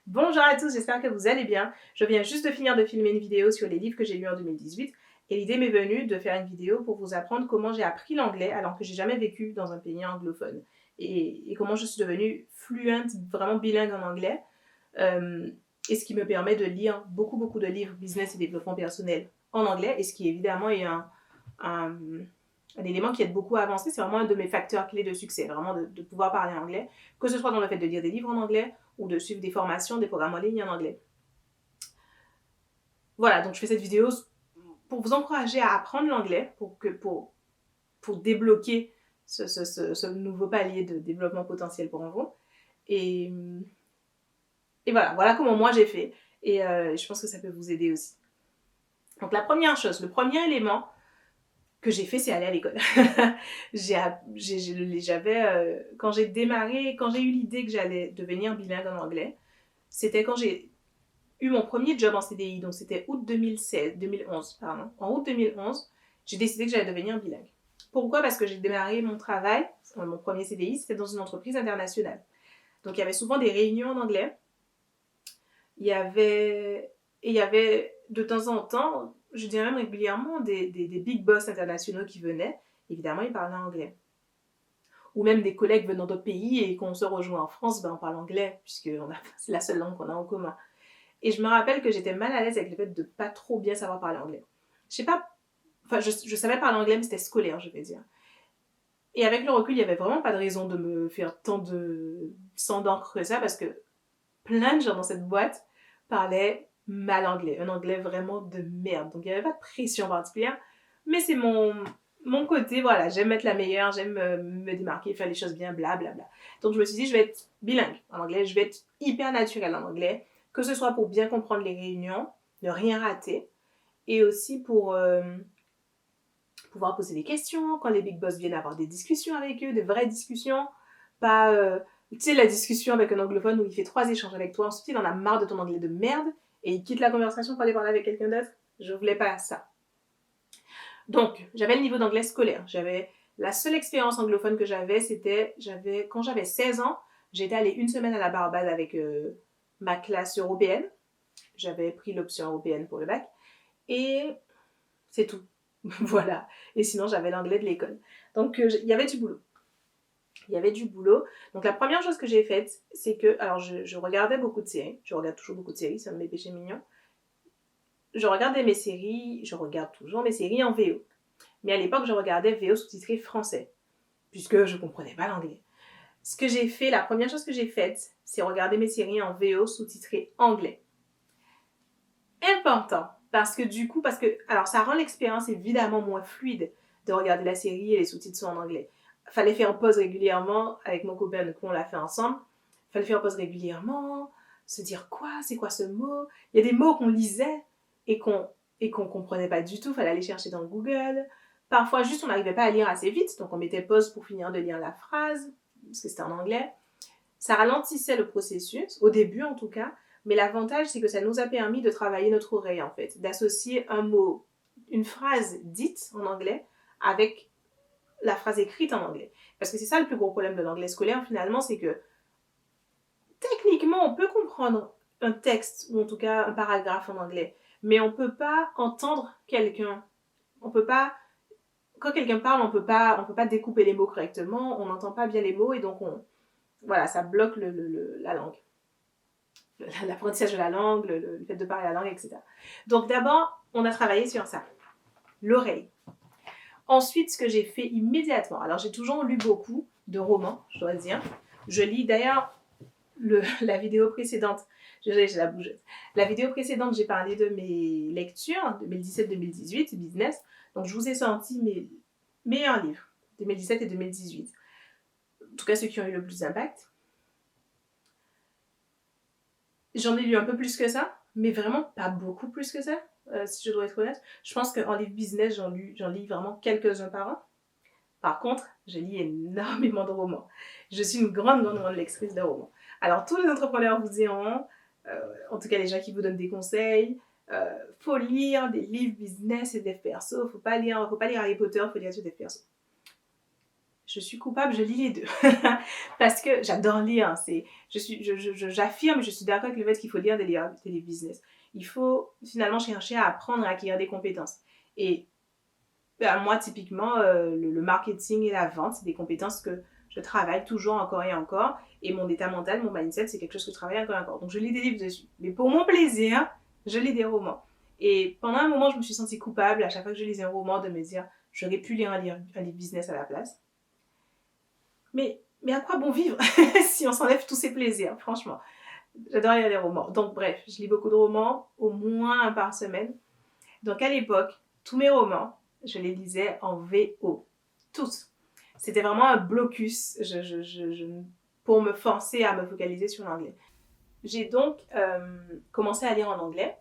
Bonjour à tous, j'espère que vous allez bien. Je viens juste de finir de filmer une vidéo sur les livres que j'ai lus en 2018 et l'idée m'est venue de faire une vidéo pour vous apprendre comment j'ai appris l'anglais alors que j'ai jamais vécu dans un pays anglophone et comment je suis devenue fluente, vraiment bilingue en anglais euh, et ce qui me permet de lire beaucoup de livres business et développement personnel en anglais et ce qui évidemment est un, un élément qui aide beaucoup à avancer. C'est vraiment un de mes facteurs clés de succès, vraiment de pouvoir parler anglais, que ce soit dans le fait de lire des livres en anglais ou de suivre des formations, des programmes en ligne en anglais. Voilà, donc je fais cette vidéo pour vous encourager à apprendre l'anglais, pour débloquer ce nouveau palier de développement potentiel pour vous. Et, et voilà comment moi j'ai fait. Et je pense que ça peut vous aider aussi. Donc la première chose, le premier élément que j'ai fait, c'est aller à l'école. Quand j'ai démarré, quand j'ai eu l'idée que j'allais devenir bilingue en anglais, c'était quand j'ai eu mon premier job en CDI, donc c'était août 2011, pardon. En août 2011, j'ai décidé que j'allais devenir bilingue. Pourquoi? Parce que j'ai démarré mon travail, mon premier CDI, c'était dans une entreprise internationale. Donc il y avait souvent des réunions en anglais. Il y avait de temps en temps, je dirais même régulièrement, des big boss internationaux qui venaient. Évidemment, ils parlaient anglais. Ou même des collègues venant d'autres pays et qu'on se rejoint en France, on parle anglais, puisque c'est la seule langue qu'on a en commun. Et je me rappelle que j'étais mal à l'aise avec le fait de pas trop bien savoir parler anglais. Je sais pas, enfin, je savais parler anglais, mais c'était scolaire, je vais dire. Et avec le recul, il y avait vraiment pas de raison de me faire tant de sang d'encre que ça, parce que plein de gens dans cette boîte parlaient mal anglais, un anglais vraiment de merde. Donc il n'y avait pas de pression particulière, mais c'est mon côté, voilà, j'aime être la meilleure, j'aime me démarquer, faire les choses bien, blablabla. Donc je me suis dit, je vais être bilingue en anglais, je vais être hyper naturelle en anglais, que ce soit pour bien comprendre les réunions, ne rien rater, et aussi pour pouvoir poser des questions, quand les big boss viennent avoir des discussions avec eux, des vraies discussions, pas, tu sais, la discussion avec un anglophone où il fait 3 échanges avec toi, ensuite il en a marre de ton anglais de merde, et il quitte la conversation pour aller parler avec quelqu'un d'autre. Je voulais pas ça. Donc, j'avais le niveau d'anglais scolaire. La seule expérience anglophone que quand j'avais 16 ans, j'étais allée une semaine à la Barbade avec ma classe européenne. J'avais pris l'option européenne pour le bac. Et c'est tout. Voilà. Et sinon, j'avais l'anglais de l'école. Donc, il y avait du boulot. Il y avait du boulot. Donc, la première chose que j'ai faite, c'est que, alors, je regardais beaucoup de séries. Je regarde toujours beaucoup de séries, c'est un de mes péchés mignons. Je regarde toujours mes séries en VO. Mais à l'époque, je regardais VO sous-titré français, puisque je comprenais pas l'anglais. Ce que j'ai fait, la première chose que j'ai faite, c'est regarder mes séries en VO sous-titré anglais. Important, alors ça rend l'expérience évidemment moins fluide de regarder la série et les sous-titres sont en anglais. Fallait faire pause régulièrement avec mon copain, donc on l'a fait ensemble. Fallait faire pause régulièrement, se dire quoi, c'est quoi ce mot. Il y a des mots qu'on lisait et qu'on comprenait pas du tout, fallait aller chercher dans Google. Parfois juste on n'arrivait pas à lire assez vite, donc on mettait pause pour finir de lire la phrase, parce que c'était en anglais. Ça ralentissait le processus, au début en tout cas, mais l'avantage c'est que ça nous a permis de travailler notre oreille en fait, d'associer un mot, une phrase dite en anglais avec la phrase écrite en anglais. Parce que c'est ça le plus gros problème de l'anglais scolaire finalement, c'est que techniquement on peut comprendre un texte ou en tout cas un paragraphe en anglais, mais on peut pas entendre quelqu'un. On peut pas, quand quelqu'un parle, on peut pas découper les mots correctement, on n'entend pas bien les mots et donc voilà, ça bloque la langue. L'apprentissage de la langue, le fait de parler la langue, etc. Donc d'abord, on a travaillé sur ça, l'oreille. Ensuite, ce que j'ai fait immédiatement, alors j'ai toujours lu beaucoup de romans, je dois dire. Je lis d'ailleurs la vidéo précédente, j'ai la bougeotte. La vidéo précédente, j'ai parlé de mes lectures, 2017-2018, business. Donc je vous ai sorti mes meilleurs livres, 2017 et 2018. En tout cas, ceux qui ont eu le plus d'impact. J'en ai lu un peu plus que ça, mais vraiment pas beaucoup plus que ça, si je dois être honnête. Je pense qu'en livre business, j'en lis vraiment quelques-uns par an. Par contre, je lis énormément de romans. Je suis une grande lectrice de romans. Alors, tous les entrepreneurs vous diront, en tout cas les gens qui vous donnent des conseils, faut lire des livres business et dev perso, faut pas lire Harry Potter, faut lire du dev perso. je suis coupable, je lis les deux. Parce que j'adore lire. Hein, j'affirme, je suis d'accord avec le fait qu'il faut lire des livres business. Il faut finalement chercher à apprendre à acquérir des compétences. Et moi, typiquement, le marketing et la vente, c'est des compétences que je travaille toujours encore et encore. Et mon état mental, mon mindset, c'est quelque chose que je travaille encore et encore. Donc, je lis des livres dessus. Mais pour mon plaisir, je lis des romans. Et pendant un moment, je me suis sentie coupable à chaque fois que je lisais un roman de me dire j'aurais pu lire un livre business à la place. Mais à quoi bon vivre si on s'enlève tous ces plaisirs, franchement. J'adore lire des romans. Donc bref, je lis beaucoup de romans, au moins un par semaine. Donc à l'époque, tous mes romans, je les lisais en VO. Tous. C'était vraiment un blocus pour me forcer à me focaliser sur l'anglais. J'ai donc commencé à lire en anglais.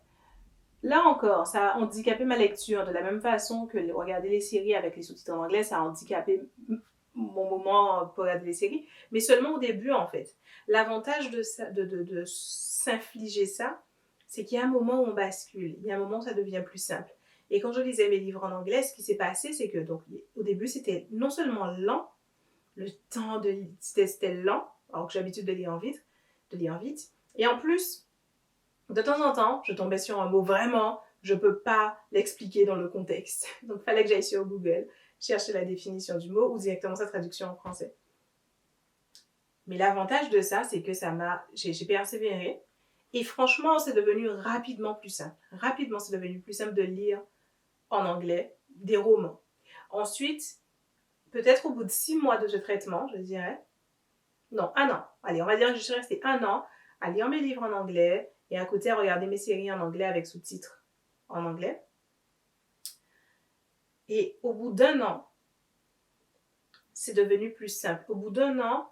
Là encore, ça a handicapé ma lecture de la même façon que regarder les séries avec les sous-titres en anglais, ça a handicapé mon moment pour regarder les séries, mais seulement au début en fait. L'avantage de s'infliger ça, c'est qu'il y a un moment où on bascule, il y a un moment où ça devient plus simple. Et quand je lisais mes livres en anglais, ce qui s'est passé, c'est que donc, au début, c'était non seulement lent, le temps de c'était lent, alors que j'ai l'habitude de lire vite, et en plus, de temps en temps, je tombais sur un mot vraiment, je peux pas l'expliquer dans le contexte. Donc, il fallait que j'aille sur Google, chercher la définition du mot ou directement sa traduction en français. Mais l'avantage de ça, c'est que j'ai persévéré. Et franchement, c'est devenu rapidement plus simple. Rapidement, c'est devenu plus simple de lire en anglais des romans. Ensuite, peut-être au bout de 6 mois de ce traitement, je dirais, non, 1 an. Allez, on va dire que je suis restée 1 an à lire mes livres en anglais et à côté à regarder mes séries en anglais avec sous-titres en anglais. Et au bout d'1 an, c'est devenu plus simple. Au bout d'1 an,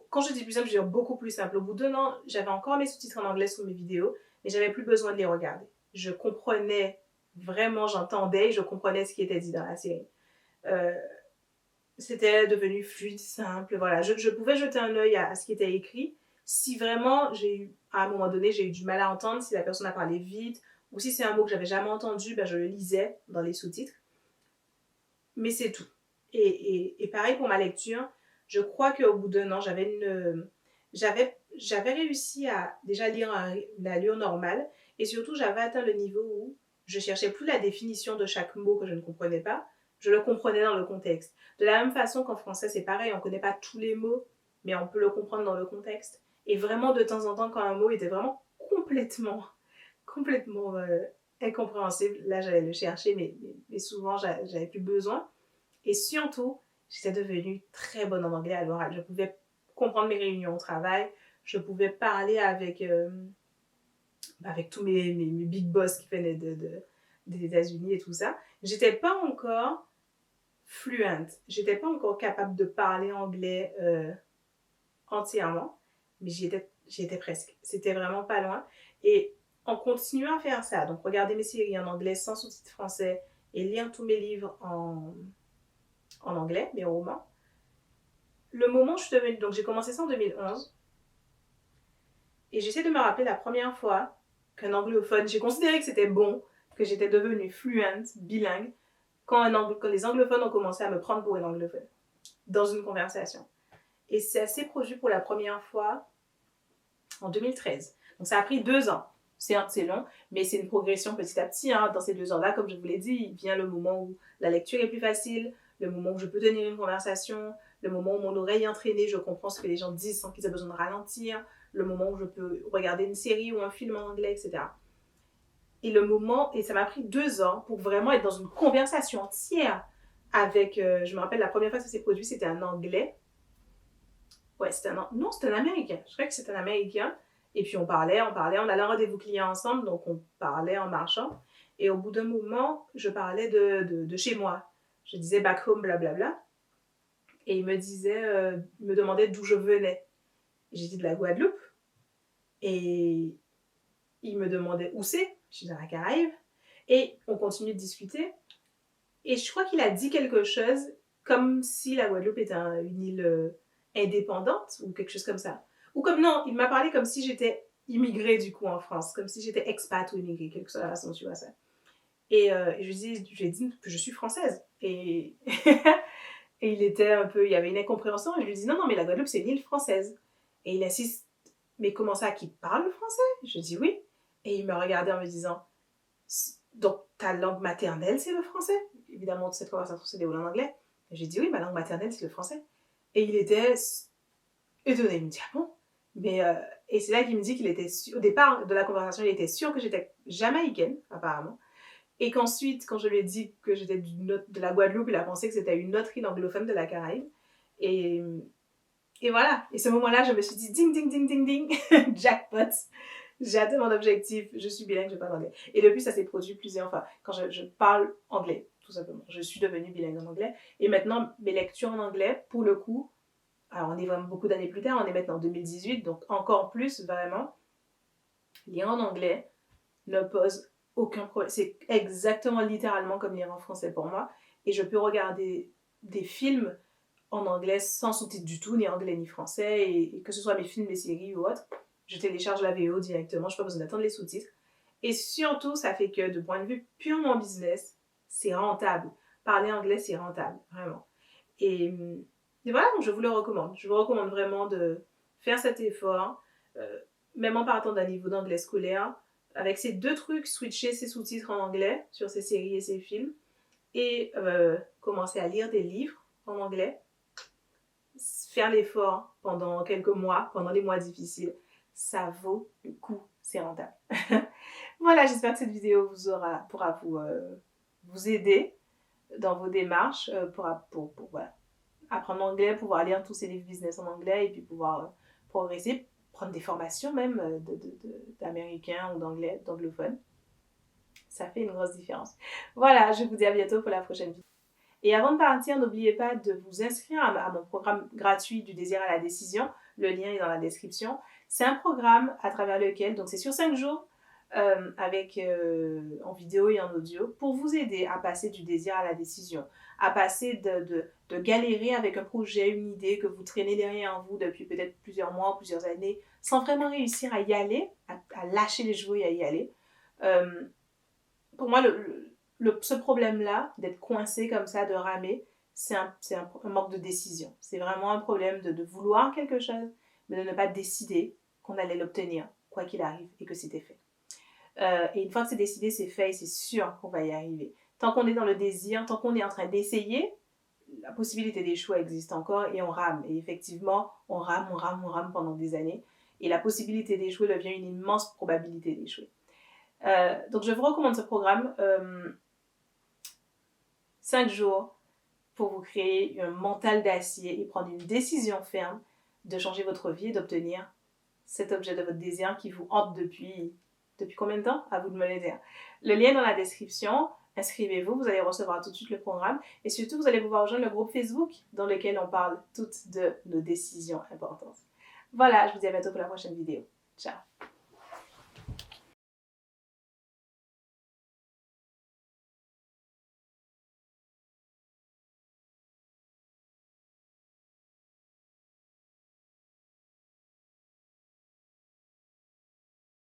quand je dis plus simple, je veux dire beaucoup plus simple. Au bout d'1 an, j'avais encore mes sous-titres en anglais sous mes vidéos, mais j'avais plus besoin de les regarder. Je comprenais vraiment, j'entendais, je comprenais ce qui était dit dans la série. C'était devenu fluide, simple, voilà. Je pouvais jeter un œil à ce qui était écrit. Si vraiment, à un moment donné, j'ai eu du mal à entendre, si la personne a parlé vite, ou si c'est un mot que j'avais jamais entendu, je le lisais dans les sous-titres. Mais c'est tout. Et pareil pour ma lecture, je crois qu'au bout d'1 an, j'avais réussi à déjà lire une allure normale, et surtout, j'avais atteint le niveau où je cherchais plus la définition de chaque mot que je ne comprenais pas, je le comprenais dans le contexte. De la même façon qu'en français, c'est pareil, on ne connaît pas tous les mots, mais on peut le comprendre dans le contexte. Et vraiment, de temps en temps, quand un mot était vraiment complètement incompréhensible, là, j'allais le chercher, mais souvent, j'avais plus besoin. Et surtout, j'étais devenue très bonne en anglais à l'oral. Je pouvais comprendre mes réunions au travail, je pouvais parler avec tous mes big boss qui venaient des États-Unis et tout ça. J'étais pas encore fluente. J'étais pas encore capable de parler anglais entièrement, mais j'y étais presque. C'était vraiment pas loin. Et en continuant à faire ça, donc regarder mes séries en anglais sans sous-titres français et lire tous mes livres en anglais, mes romans, le moment où je suis devenue... Donc j'ai commencé ça en 2011. Et j'essaie de me rappeler la première fois qu'un anglophone... J'ai considéré que c'était bon, que j'étais devenue fluente, bilingue, quand les anglophones ont commencé à me prendre pour une anglophone dans une conversation. Et c'est assez produit pour la première fois en 2013. Donc ça a pris 2 ans. C'est long, mais c'est une progression petit à petit. Hein. Dans ces 2 ans-là, comme je vous l'ai dit, il vient le moment où la lecture est plus facile, le moment où je peux tenir une conversation, le moment où mon oreille est entraînée, je comprends ce que les gens disent sans qu'ils aient besoin de ralentir, le moment où je peux regarder une série ou un film en anglais, etc. Et ça m'a pris 2 ans pour vraiment être dans une conversation entière avec, je me rappelle la première fois que ça s'est produit, c'était un anglais. Ouais, c'était un américain. Je crois que c'était un américain. Et puis on parlait, on allait à un rendez-vous client ensemble, donc on parlait en marchant. Et au bout d'un moment, je parlais de chez moi. Je disais back home, blablabla. Et il me demandait d'où je venais. J'ai dit de la Guadeloupe. Et il me demandait où c'est. Je suis dans la Caraïbe. Et on continue de discuter. Et je crois qu'il a dit quelque chose comme si la Guadeloupe était une île indépendante ou quelque chose comme ça. Ou comme non, il m'a parlé comme si j'étais immigrée du coup en France, comme si j'étais expat ou immigrée, quelque chose à la façon tu vois ça. Et je lui ai dit que je suis française. Et Et il était un peu, il y avait une incompréhension. Et je lui dis, non, non, mais la Guadeloupe, c'est une île française. Et il insiste, mais comment ça, qui parle le français? Je dis oui. Et il me regardait en me disant, donc ta langue maternelle, c'est le français? Évidemment, cette conversation se déroule en anglais. Et j'ai dit oui, ma langue maternelle, c'est le français. Et il était étonné. Il me dit, ah bon? Mais, et c'est là qu'il me dit qu'il était sûr, au départ de la conversation, il était sûr que j'étais jamaïcaine, apparemment. Et qu'ensuite, quand je lui ai dit que j'étais de la Guadeloupe, il a pensé que c'était une autre île anglophone de la Caraïbe. Et, et voilà. Et ce moment-là, je me suis dit, ding, ding, ding, ding, ding, jackpot. J'ai atteint mon objectif, je suis bilingue, je parle anglais. Et depuis, ça s'est produit plusieurs fois. Quand je parle anglais, tout simplement. Je suis devenue bilingue en anglais. Et maintenant, mes lectures en anglais, pour le coup, alors on est vraiment beaucoup d'années plus tard, on est maintenant en 2018, donc encore plus, vraiment, lire en anglais ne pose aucun problème. C'est exactement, littéralement comme lire en français pour moi. Et je peux regarder des films en anglais sans sous-titres du tout, ni anglais ni français, et que ce soit mes films, mes séries ou autres, je télécharge la VO directement, je n'ai pas besoin d'attendre les sous-titres. Et surtout, ça fait que de point de vue purement business, c'est rentable. Parler anglais, c'est rentable, vraiment. Et voilà, donc je vous le recommande. Je vous recommande vraiment de faire cet effort, même en partant d'un niveau d'anglais scolaire, avec ces deux trucs, switcher ses sous-titres en anglais sur ses séries et ses films, et commencer à lire des livres en anglais, faire l'effort pendant quelques mois, pendant les mois difficiles, ça vaut le coup, c'est rentable. Voilà, j'espère que cette vidéo pourra vous aider dans vos démarches pour voilà, apprendre l'anglais, pouvoir lire tous ces livres business en anglais et puis pouvoir progresser, prendre des formations même d'américains ou d'anglais, d'anglophones. Ça fait une grosse différence. Voilà, je vous dis à bientôt pour la prochaine vidéo. Et avant de partir, n'oubliez pas de vous inscrire à mon programme gratuit du désir à la décision. Le lien est dans la description. C'est un programme à travers lequel, donc c'est sur 5 jours, en vidéo et en audio, pour vous aider à passer du désir à la décision, à passer de galérer avec un projet, une idée que vous traînez derrière vous depuis peut-être plusieurs mois, plusieurs années, sans vraiment réussir à y aller, à lâcher les chevaux et à y aller. Pour moi, ce problème-là, d'être coincé comme ça, de ramer, c'est un manque de décision. C'est vraiment un problème de vouloir quelque chose, mais de ne pas décider qu'on allait l'obtenir, quoi qu'il arrive, et que c'était fait. Et une fois que c'est décidé, c'est fait, et c'est sûr qu'on va y arriver. Tant qu'on est dans le désir, tant qu'on est en train d'essayer, la possibilité d'échouer existe encore, et on rame. Et effectivement, on rame pendant des années, et la possibilité d'échouer devient une immense probabilité d'échouer. Donc je vous recommande ce programme, 5 jours pour vous créer un mental d'acier et prendre une décision ferme de changer votre vie et d'obtenir cet objet de votre désir qui vous hante depuis combien de temps? À vous de me le dire. Le lien est dans la description, inscrivez-vous, vous allez recevoir tout de suite le programme et surtout vous allez pouvoir rejoindre le groupe Facebook dans lequel on parle toutes de nos décisions importantes. Voilà, je vous dis à bientôt pour la prochaine vidéo. Ciao!